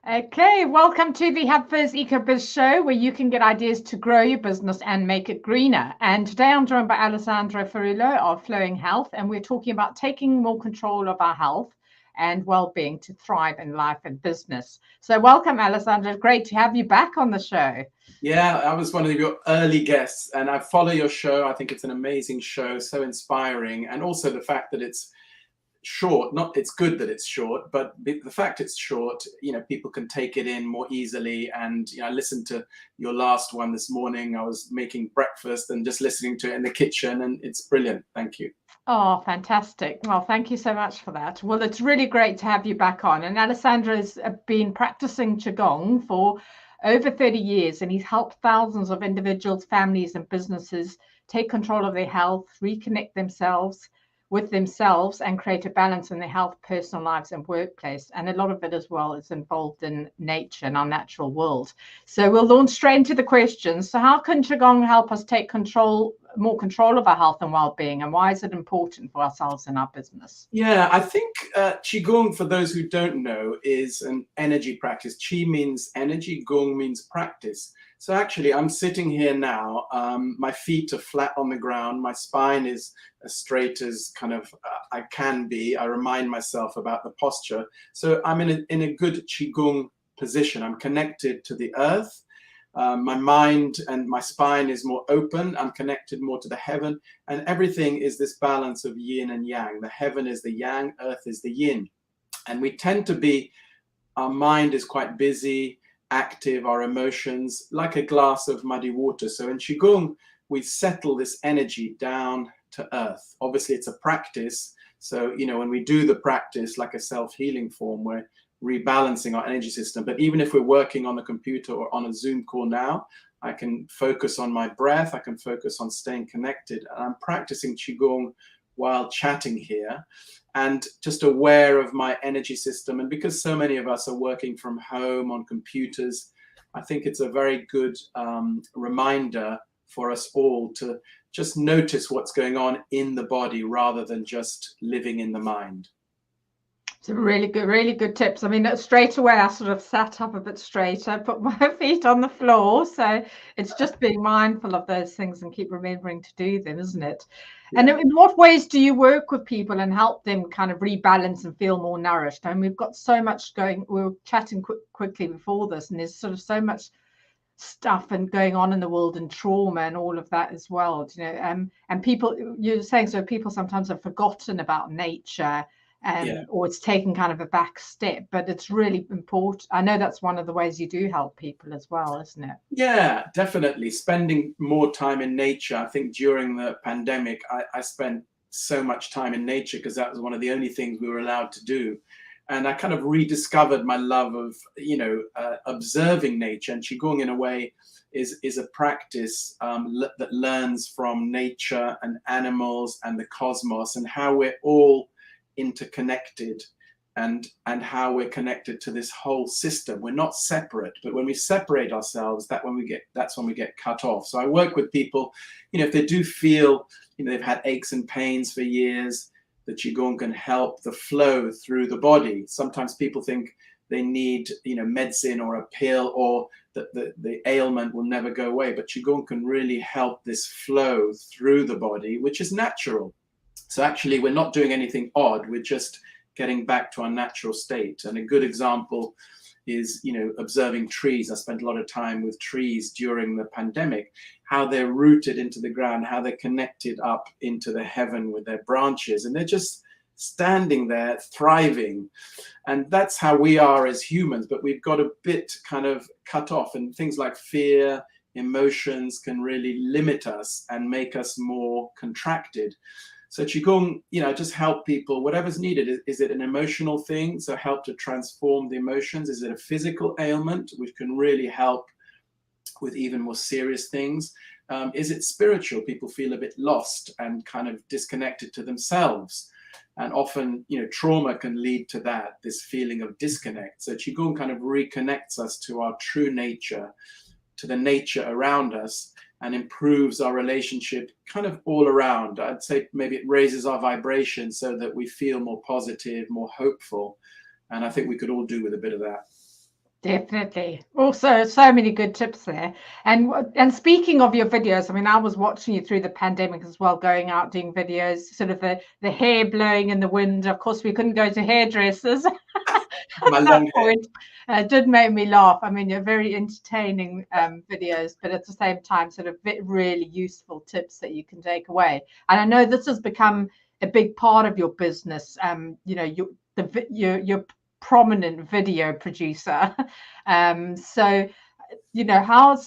Okay, welcome to the HubFizz EcoBiz show, where you can get ideas to grow your business and make it greener. And today I'm joined by Alessandro Ferullo of Flowing Health, and we're talking about taking more control of our health and well-being to thrive in life and business. So welcome, Alessandro. Great to have you back on the show. Yeah, I was one of your early guests, and I follow your show. I think it's an amazing show, so inspiring, and also the fact that it's short. Not it's good that it's short, but the fact it's short, people can take it in more easily. And I listened to your last one this morning. I was making breakfast and just listening to it in the kitchen, and it's brilliant. Thank you. Oh, fantastic. Well, thank you so much for that. Well, it's really great to have you back on. And Alessandro has been practicing Qigong for over 30 years, and he's helped thousands of individuals, families, and businesses take control of their health, reconnect themselves with themselves, and create a balance in their health, personal lives, and workplace. And a lot of it as well is involved in nature and our natural world. So we'll launch straight into the questions. So how can Qigong help us take more control of our health and well-being, and why is it important for ourselves and our business? Yeah, I think Qigong, for those who don't know, is an energy practice. Qi means energy, Gong means practice. So actually, I'm sitting here now. My feet are flat on the ground. My spine is as straight as kind of I can be. I remind myself about the posture. So I'm in a good Qigong position. I'm connected to the earth. My mind and my spine is more open. I'm connected more to the heaven, and everything is this balance of yin and yang. The heaven is the yang, earth is the yin. And we tend to be, our mind is quite busy, active, our emotions, like a glass of muddy water. So in Qigong, we settle this energy down to earth. Obviously, it's a practice. So, when we do the practice like a self-healing form, we're rebalancing our energy system. But even if we're working on the computer or on a Zoom call now, I can focus on my breath. I can focus on staying connected. And I'm practicing Qigong while chatting here and just aware of my energy system. And because so many of us are working from home on computers, I think it's a very good reminder for us all to just notice what's going on in the body rather than just living in the mind. So really good tips. I mean, straight away, I sort of sat up a bit straighter, put my feet on the floor. So it's just being mindful of those things and keep remembering to do them, isn't it? Yeah. And in what ways do you work with people and help them kind of rebalance and feel more nourished? And we've got so much going. We were chatting quickly before this, and there's sort of so much stuff and going on in the world and trauma and all of that as well. And people, you're saying, so people sometimes have forgotten about nature. Or it's taken kind of a back step, but it's really important. I know that's one of the ways you do help people as well, isn't it? Yeah, definitely. Spending more time in nature. I think during the pandemic, I spent so much time in nature because that was one of the only things we were allowed to do. And I kind of rediscovered my love of, observing nature. And Qigong, in a way, is a practice that learns from nature and animals and the cosmos and how we're all interconnected and how we're connected to this whole system. We're not separate, but when we separate ourselves, that's when we get cut off. So I work with people, if they do feel, they've had aches and pains for years, the Qigong can help the flow through the body. Sometimes people think they need, medicine or a pill, or that the ailment will never go away, but Qigong can really help this flow through the body, which is natural. So actually, we're not doing anything odd. We're just getting back to our natural state. And a good example is, observing trees. I spent a lot of time with trees during the pandemic, how they're rooted into the ground, how they're connected up into the heaven with their branches. And they're just standing there, thriving. And that's how we are as humans. But we've got a bit kind of cut off. And things like fear, emotions can really limit us and make us more contracted. So Qigong, just help people, whatever's needed. Is it an emotional thing? So help to transform the emotions. Is it a physical ailment, which can really help with even more serious things? Is it spiritual? People feel a bit lost and kind of disconnected to themselves. And often, trauma can lead to that, this feeling of disconnect. So Qigong kind of reconnects us to our true nature, to the nature around us, and improves our relationship kind of all around. I'd say maybe it raises our vibration so that we feel more positive, more hopeful. And I think we could all do with a bit of that. Definitely. Also, so many good tips there. And speaking of your videos, I mean, I was watching you through the pandemic as well, going out doing videos, sort of the hair blowing in the wind. Of course, we couldn't go to hairdressers at My that long hair. point. It did make me laugh. I mean, you're very entertaining videos, but at the same time, sort of really useful tips that you can take away. And I know this has become a big part of your business. You know, your prominent video producer. So, you know, how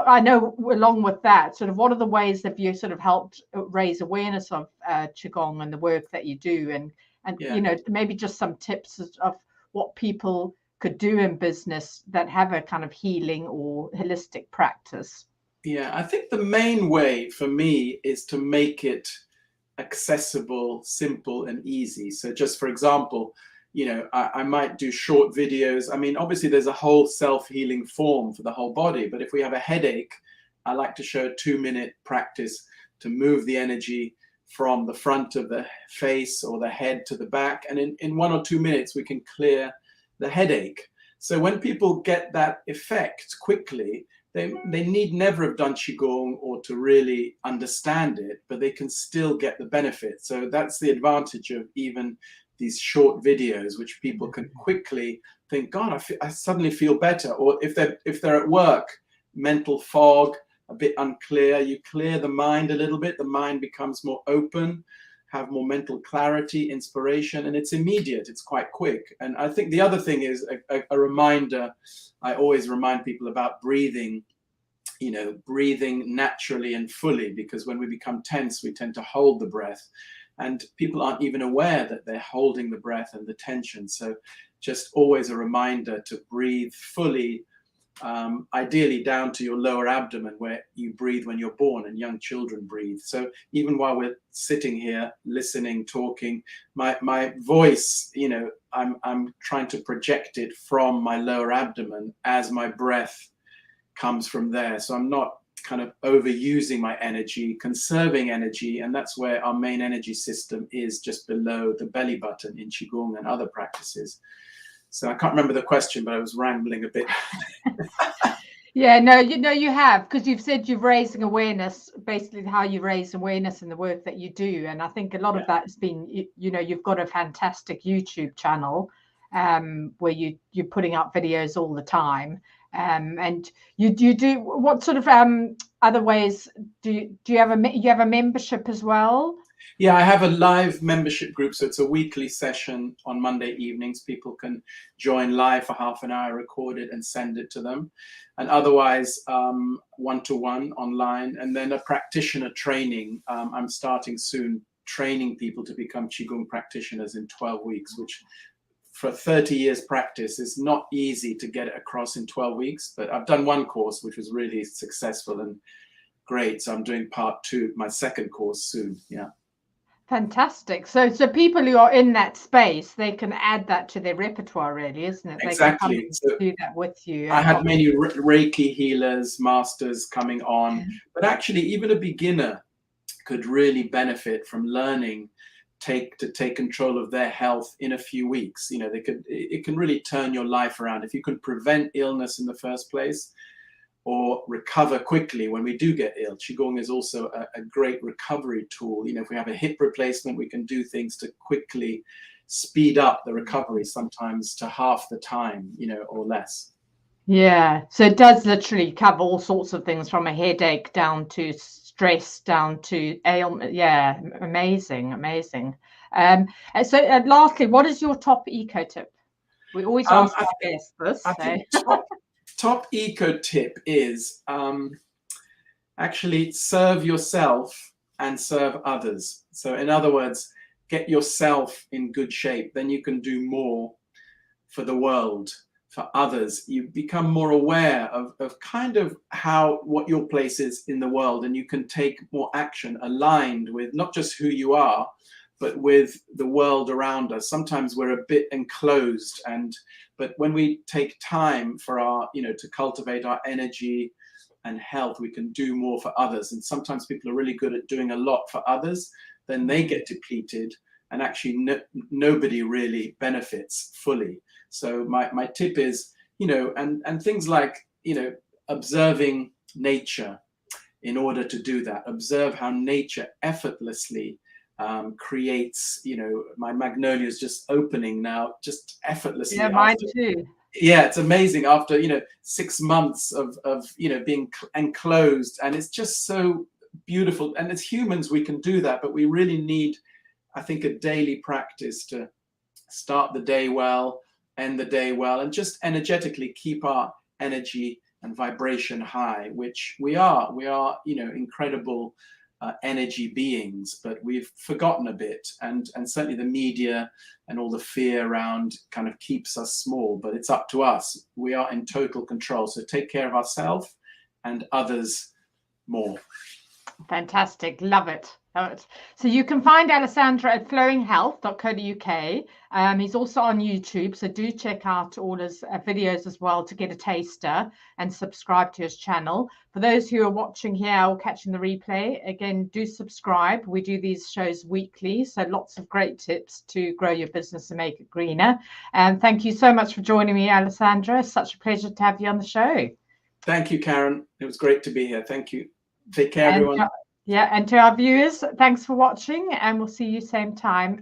I know along with that, sort of what are the ways that you sort of helped raise awareness of Qigong and the work that you do, and Yeah. you know, maybe just some tips of what people could do in business that have a kind of healing or holistic practice. Yeah, I think the main way for me is to make it accessible, simple, and easy. So just for example, you know, I might do short videos. I mean, obviously there's a whole self-healing form for the whole body, but if we have a headache, I like to show a 2-minute practice to move the energy from the front of the face or the head to the back. And in 1 or 2 minutes, we can clear the headache. So when people get that effect quickly, they need never have done Qigong or to really understand it, but they can still get the benefit. So that's the advantage of even these short videos, which people can quickly think, God, I suddenly feel better. Or if they're at work, mental fog, a bit unclear, you clear the mind a little bit, the mind becomes more open, have more mental clarity, inspiration, and it's immediate, it's quite quick. And I think the other thing is a reminder. I always remind people about breathing, you know, breathing naturally and fully, because when we become tense, we tend to hold the breath. And people aren't even aware that they're holding the breath and the tension. So just always a reminder to breathe fully, ideally down to your lower abdomen where you breathe when you're born and young children breathe. So even while we're sitting here, listening, talking, my voice, you know, I'm trying to project it from my lower abdomen as my breath comes from there. So I'm not kind of overusing my energy, conserving energy, and that's where our main energy system is, just below the belly button in Qigong and other practices. So I can't remember the question, but I was rambling a bit. Yeah, no, you have, because you've said you're raising awareness, basically how you raise awareness in the work that you do. And I think a lot of that's been, you know, you've got a fantastic YouTube channel where you're putting out videos all the time. And you do what sort of other ways do you have a membership as well? Yeah, I have a live membership group. So it's a weekly session on Monday evenings. People can join live for half an hour, record it and send it to them. And otherwise, one-to-one online. And then a practitioner training. I'm starting soon, training people to become Qigong practitioners in 12 weeks, which for 30 years practice is not easy to get it across in 12 weeks. But I've done one course, which was really successful and great. So I'm doing part 2, my second course soon. Yeah. Fantastic. So people who are in that space, they can add that to their repertoire, really, isn't it? Exactly. They can come and do that with you. I had many Reiki healers, masters coming on, but actually even a beginner could really benefit from learning to take control of their health in a few weeks. You know, it can really turn your life around if you can prevent illness in the first place, or recover quickly when we do get ill. Qigong is also a great recovery tool. You know, if we have a hip replacement, we can do things to quickly speed up the recovery, sometimes to half the time, you know, or less. Yeah, so it does literally cover all sorts of things, from a headache down to stress, down to ailment. Yeah, amazing. And so lastly, what is your top eco tip? We always ask our guests this. I think top eco tip is actually serve yourself and serve others. So in other words, get yourself in good shape, then you can do more for the world, for others. You become more aware of kind of what your place is in the world, and you can take more action aligned with not just who you are, but with the world around us. Sometimes we're a bit enclosed, but when we take time for to cultivate our energy and health, we can do more for others. And sometimes people are really good at doing a lot for others, then they get depleted, and actually nobody really benefits fully. So my tip is you know, and things like, you know, observing nature in order to do that. Observe how nature effortlessly creates, you know, my magnolia is just opening now, just effortlessly. Yeah, mine too. Yeah, it's amazing after, you know, 6 months of you know, being enclosed, and it's just so beautiful. And as humans, we can do that, but we really need, I think, a daily practice to start the day well, end the day well, and just energetically keep our energy and vibration high, which we are, you know, incredible energy beings, but we've forgotten a bit, and certainly the media and all the fear around kind of keeps us small, but it's up to us. We are in total control. So take care of ourselves and others more. Fantastic. Love it. Love it. So you can find Alessandro at flowinghealth.co.uk. He's also on YouTube, so do check out all his videos as well to get a taster, and subscribe to his channel. For those who are watching here or catching the replay, again, do subscribe. We do these shows weekly, so lots of great tips to grow your business and make it greener. And thank you so much for joining me, Alessandro. It's such a pleasure to have you on the show. Thank you, Karen. It was great to be here. Thank you. Take care, everyone. Yeah, and to our viewers, thanks for watching, and we'll see you same time